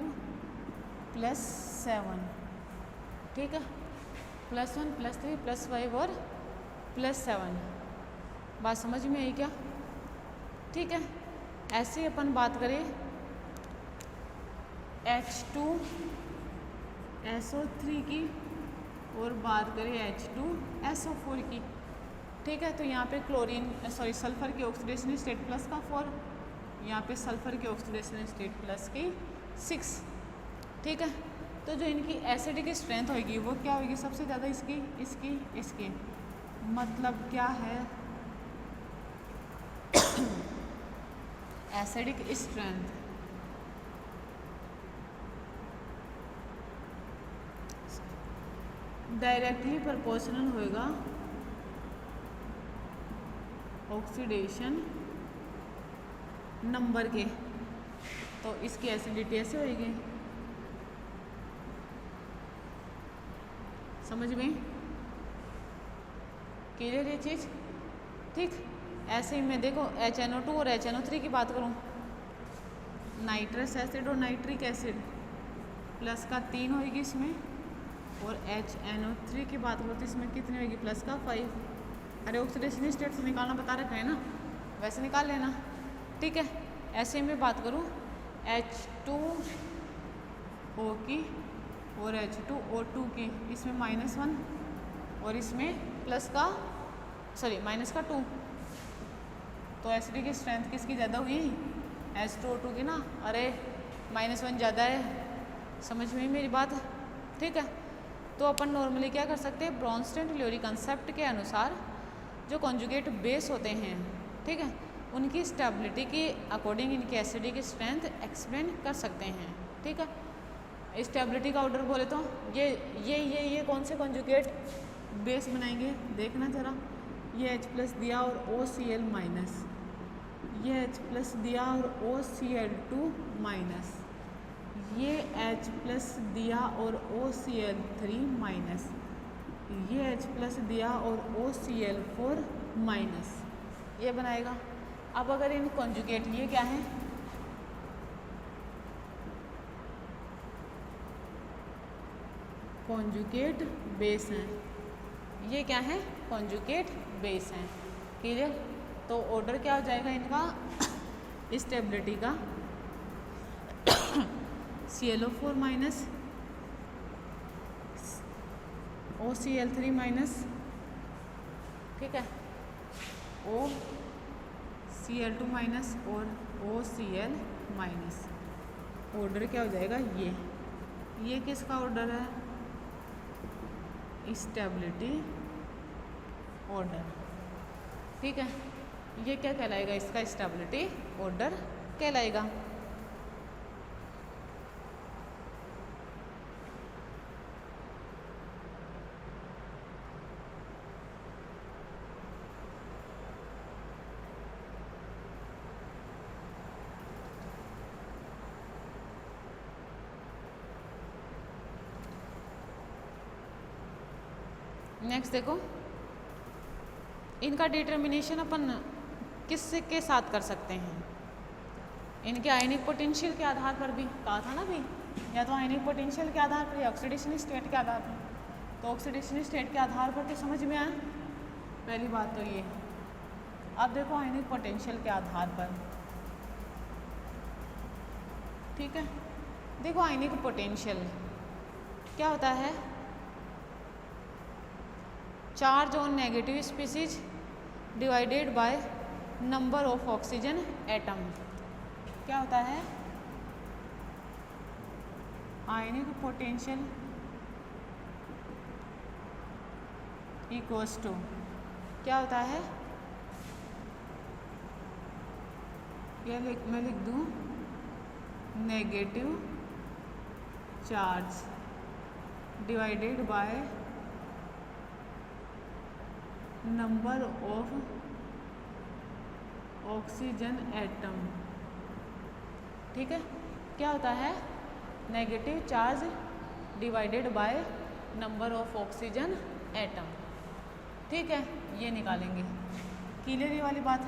+7। ठीक है, +1 +3 +5 और +7। बात समझ में आई क्या? ठीक है, ऐसे अपन बात करें H2SO3 की और बात करें H2SO4 की। ठीक है, तो यहाँ पे सल्फर की ऑक्सीडेशन स्टेट प्लस का 4, यहाँ पे सल्फर की ऑक्सीडेशन स्टेट प्लस की 6। ठीक है, तो जो इनकी एसिड की स्ट्रेंथ होगी वो क्या होगी? सबसे ज़्यादा इसकी मतलब क्या है? एसिडिक स्ट्रेंथ डायरेक्टली प्रोपोर्शनल होएगा ऑक्सीडेशन नंबर के, तो इसकी एसिडिटी ऐसे होएगी। समझ में क्लियर ये चीज़? ठीक। ऐसे ही मैं देखो HNO2 और HNO3 की बात करूँ, नाइट्रस एसिड और नाइट्रिक एसिड प्लस का 3 होगी इसमें, और HNO3 की बात करो तो इसमें कितनी होगी? प्लस का 5। अरे ऑक्सीडेशन स्टेट से निकालना बता रखा है ना, वैसे निकाल लेना। ठीक है। ऐसे ही मैं बात करूँ H2O की और H2O2 की, इसमें -1 और इसमें माइनस का 2, तो एसिड की स्ट्रेंथ किसकी ज़्यादा हुई? H2O2 की ना। अरे -1 ज़्यादा है, समझ में मेरी बात? ठीक है। तो अपन नॉर्मली क्या कर सकते हैं, ब्रोंस्टेन-टिलौरी कंसेप्ट के अनुसार जो कॉन्जुगेट बेस होते हैं, ठीक है, उनकी स्टेबिलिटी के अकॉर्डिंग इनकी एसिडिक स्ट्रेंथ एक्सप्लेन कर सकते हैं। ठीक है। स्टेबिलिटी का ऑर्डर बोले तो ये कौन से कॉन्जुगेट बेस बनाएंगे, देखना जरा। ये H+ दिया और OCl माइनस, ये H+ दिया और OCl2 माइनस, ये H+ दिया और OCl3 माइनस, ये H+ दिया और OCl4 माइनस, ये बनाएगा। अब अगर इन कॉन्जुगेट, ये क्या है, कॉन्जुगेट बेस हैं, ये क्या है, कॉन्जुगेट बेस हैं। क्लियर? तो ऑर्डर क्या हो जाएगा इनका स्टेबिलिटी का ClO4 माइनस, OCl3 माइनस, ठीक है, OCl2 माइनस और OCl माइनस। ऑर्डर क्या हो जाएगा, ये किसका ऑर्डर है, स्टेबिलिटी ऑर्डर। ठीक है। ये क्या कहलाएगा, इसका स्टेबिलिटी ऑर्डर कहलाएगा। नेक्स्ट देखो, इनका डिटर्मिनेशन अपन किस के साथ कर सकते हैं, इनके आयनिक पोटेंशियल के आधार पर भी कहा था ना भी, या तो आयनिक पोटेंशियल के आधार पर या ऑक्सीडेशन स्टेट के आधार पर। तो ऑक्सीडेशन स्टेट के आधार पर तो समझ में आया पहली बात तो ये। अब देखो आयनिक पोटेंशियल के आधार पर, ठीक है। देखो आयनिक पोटेंशियल क्या होता है, charge on negative species divided by number of oxygen atom. क्या होता है, आयनिक पोटेंशियल इक्वल्स टू, क्या होता है, मैं लिख दूं negative charge divided by number of oxygen atom. ठीक है। क्या होता है, negative charge divided by number of oxygen atom. ठीक है, ये निकालेंगे। क्लियर ये वाली बात।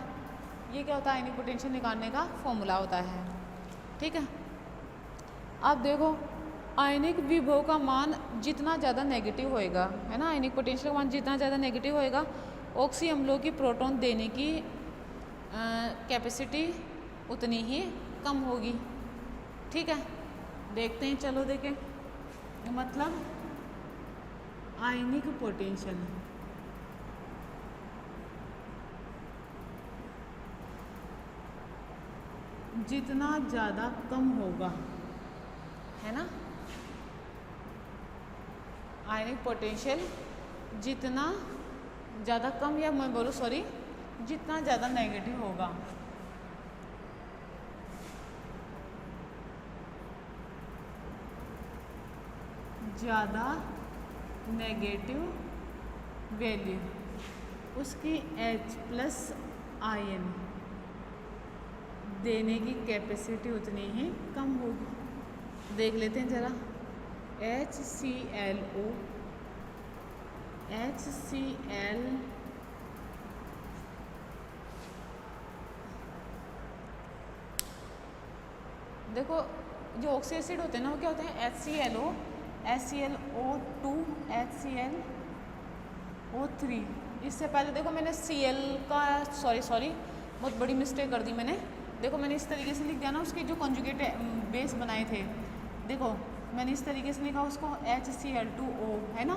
ये क्या होता है, आयनिक पोटेंशियल निकालने का फॉर्मूला होता है। ठीक है। अब देखो आयनिक विभव का मान जितना ज़्यादा नेगेटिव होएगा, है ना, आयनिक पोटेंशियल का मान जितना ज़्यादा नेगेटिव होएगा, ऑक्सी अम्लों की प्रोटॉन देने की कैपेसिटी उतनी ही कम होगी। ठीक है, देखते हैं, चलो देखें। मतलब आयनिक पोटेंशियल जितना ज़्यादा कम होगा, है ना, आयनिक पोटेंशियल जितना ज़्यादा कम, या मैं बोलूँ सॉरी, जितना ज़्यादा नेगेटिव होगा, ज़्यादा नेगेटिव वैल्यू, उसकी H प्लस आयन देने की कैपेसिटी उतनी ही कम होगी। देख लेते हैं ज़रा। HClO, HCl देखो जो ऑक्सी एसिड होते हैं ना वो क्या होते हैं, HClO, HClO2, HClO3। इससे पहले देखो मैंने Cl का सॉरी बहुत बड़ी मिस्टेक कर दी मैंने। देखो मैंने इस तरीके से लिख दिया ना, उसके जो कॉन्जुगेट बेस बनाए थे, देखो मैंने इस तरीके से लिखा उसको HCl2O है ना,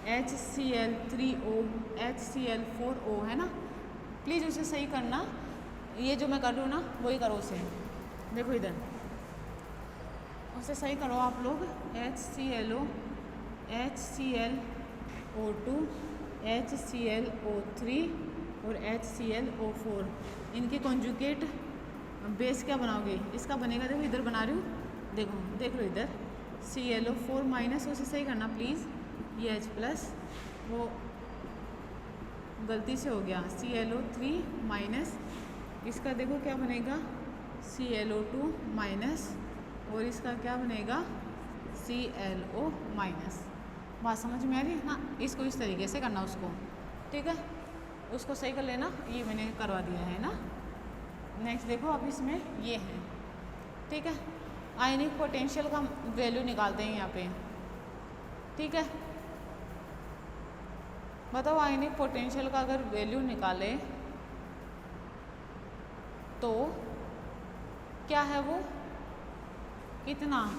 HCl3O, HCl4O है ना। प्लीज़ उसे सही करना, ये जो मैं कर रही हूँ ना वही करो उसे। देखो इधर उसे सही करो आप लोग। HClO, HClO2, HClO3 और HClO4, इनके कॉन्जुगेट बेस क्या बनाओगे, इसका बनेगा, देखो इधर बना रही हूँ, देखो देख लो इधर ClO4 माइनस, उसे सही करना प्लीज़। ये H प्लस वो गलती से हो गया, ClO3 माइनस, इसका देखो क्या बनेगा ClO2 माइनस, और इसका क्या बनेगा ClO माइनस। बात समझ में आ रही है? हाँ, इसको इस तरीके से करना उसको, ठीक है, उसको सही कर लेना, ये मैंने करवा दिया है ना। नेक्स्ट देखो अब इसमें ये है, ठीक है, आयनिक पोटेंशियल का वैल्यू निकालते हैं यहाँ पे, ठीक है। बताओ आयनिक पोटेंशियल का अगर वैल्यू निकाले तो क्या है वो, कितना,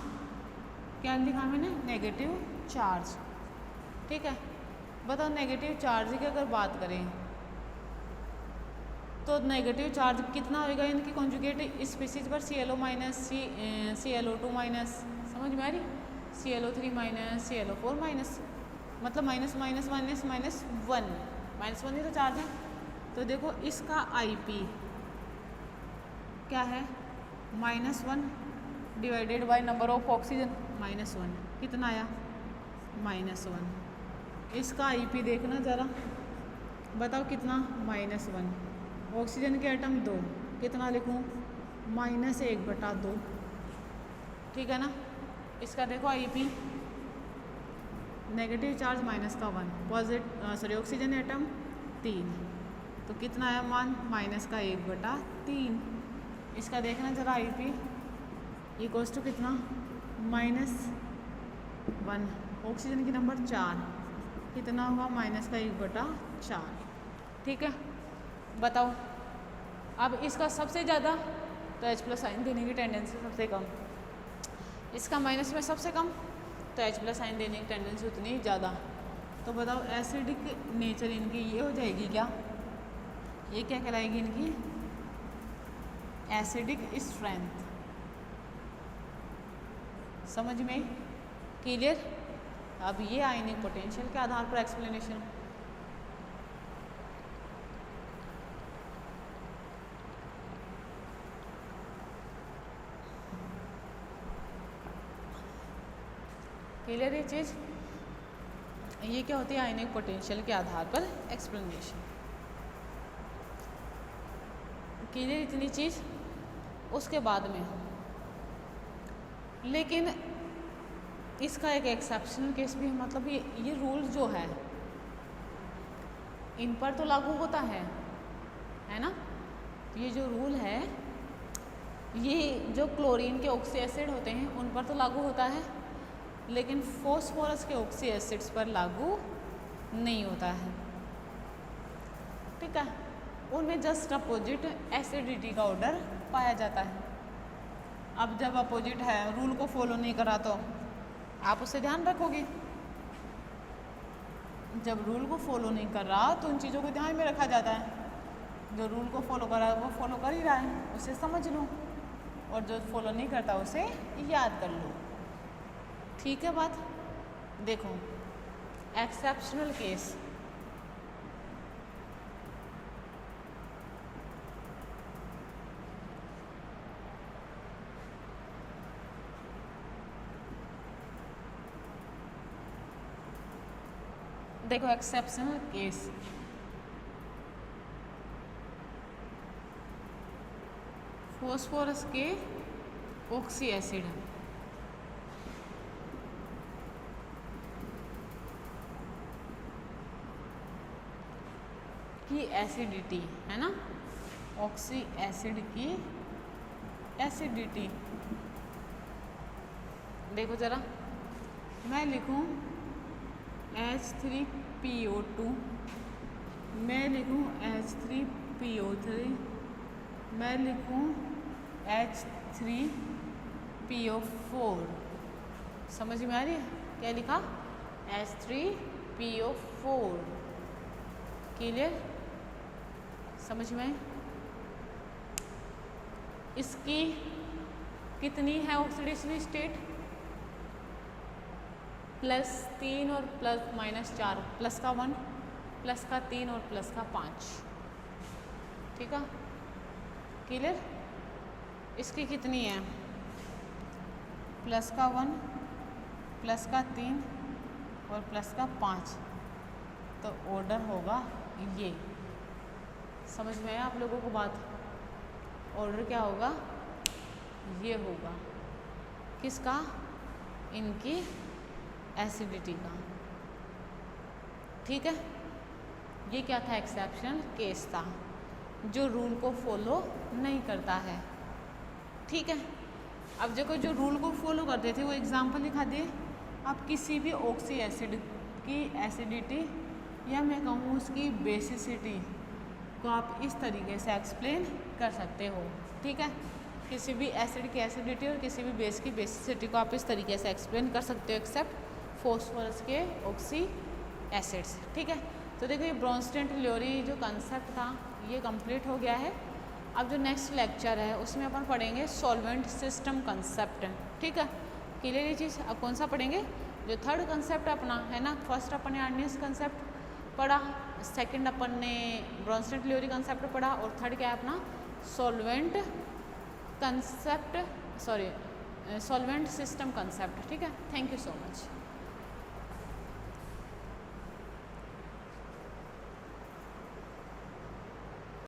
क्या लिखा मैंने, नेगेटिव चार्ज, ठीक है। बताओ नेगेटिव चार्ज की अगर बात करें तो नेगेटिव चार्ज कितना होएगा इनकी कॉन्जुगेट स्पीसीज पर, ClO माइनस, ClO2 माइनस, समझ में आ रही, ClO3 माइनस, ClO4 माइनस, मतलब minus minus minus minus one, minus one ही तो चार्ज है। तो देखो इसका IP क्या है, -1 divided by number of oxygen, -1, कितना आया -1। इसका IP देखना ज़रा, बताओ कितना, -1। ऑक्सीजन के एटम 2, कितना लिखूँ, -1/2, ठीक है ना। इसका देखो IP, negative charge -1, positive oxygen atom 3, तो कितना आया मान, -1/3। इसका देखना ज़रा IP इक्वल्स टू कितना, -1, ऑक्सीजन की नंबर 4, कितना होगा, -1/4, ठीक है। बताओ अब इसका सबसे ज़्यादा तो H प्लस आयन देने की टेंडेंसी सबसे कम, इसका माइनस में सबसे कम तो H प्लस आयन देने की टेंडेंसी उतनी ज़्यादा। तो बताओ एसिडिक नेचर इनकी ये हो जाएगी क्या, ये क्या कहलाएगी इनकी, एसिडिक स्ट्रेंथ। समझ में क्लियर। अब ये आयनिक पोटेंशियल के आधार पर एक्सप्लेनेशन। क्लियर ये चीज़, ये क्या होती है आयनिक पोटेंशियल के आधार पर एक्सप्लेनेशन। क्लियर इतनी चीज़। उसके बाद में लेकिन इसका एक एक्सेप्शनल केस भी है, मतलब ये रूल जो है इन पर तो लागू होता है ना। ये जो रूल है ये जो क्लोरीन के ऑक्सी एसिड होते हैं उन पर तो लागू होता है, लेकिन फॉस्फोरस के ऑक्सी एसिड्स पर लागू नहीं होता है, ठीक है। उनमें जस्ट अपोजिट एसिडिटी का ऑर्डर पाया जाता है। अब जब अपोजिट है, रूल को फॉलो नहीं करा तो आप उससे ध्यान रखोगे, जब रूल को फॉलो नहीं कर रहा तो उन चीज़ों को ध्यान में रखा जाता है। जो रूल को फॉलो कर रहा है वो फॉलो कर ही रहा है, उसे समझ लो, और जो फॉलो नहीं करता उसे याद कर लो, ठीक है बात। देखो एक्सेप्शनल केस, देखो एक्सेप्शनल केस, फॉस्फोरस के ऑक्सी एसिड की एसिडिटी है ना, ऑक्सी एसिड की एसिडिटी। देखो जरा, मैं लिखूं H3PO2, मैं लिखूं H3PO3, मैं लिखूं H3PO4। समझ में आ रही है क्या लिखा? H3PO4। क्लियर? समझ में आई? इसकी कितनी है ऑक्सीडेशन स्टेट? +3 और +-4, प्लस का 1, प्लस का 3 और प्लस का 5। ठीक है, क्लियर? इसकी कितनी है? प्लस का 1, प्लस का 3 और प्लस का 5। तो ऑर्डर होगा ये। समझ में आया आप लोगों को बात? ऑर्डर क्या होगा? ये होगा किसका? इनकी एसिडिटी का। ठीक है, ये क्या था? एक्सेप्शनल केस था जो रूल को फॉलो नहीं करता है। ठीक है, अब देखो जो रूल को फॉलो करते थे वो एग्जाम्पल दिखा दिए। आप किसी भी ऑक्सी एसिड की एसिडिटी या मैं कहूँ उसकी बेसिसिटी को आप इस तरीके से एक्सप्लेन कर सकते हो। ठीक है, किसी भी एसिड की एसिडिटी और किसी भी बेस की बेसिसिटी को आप इस तरीके से एक्सप्लेन कर सकते हो, एक्सेप्ट फॉस्फोरस के ऑक्सी एसिड्स। ठीक है, तो देखो ये ब्रोंस्टेन-टिल्लोरी जो कंसेप्ट था ये कंप्लीट हो गया है। अब जो नेक्स्ट लेक्चर है उसमें अपन पढ़ेंगे सॉल्वेंट सिस्टम कंसेप्ट। ठीक है, क्लियर ये चीज़? अब कौन सा पढ़ेंगे? जो थर्ड कंसेप्ट अपना है ना, फर्स्ट अपन ने आर्नियस कंसेप्ट पढ़ा, सेकंड अपन ने ब्रोंस्टेन-टिल्लोरी कंसेप्ट पढ़ा और थर्ड क्या है अपना? Solvent concept, solvent system concept. ठीक है, थैंक यू सो मच।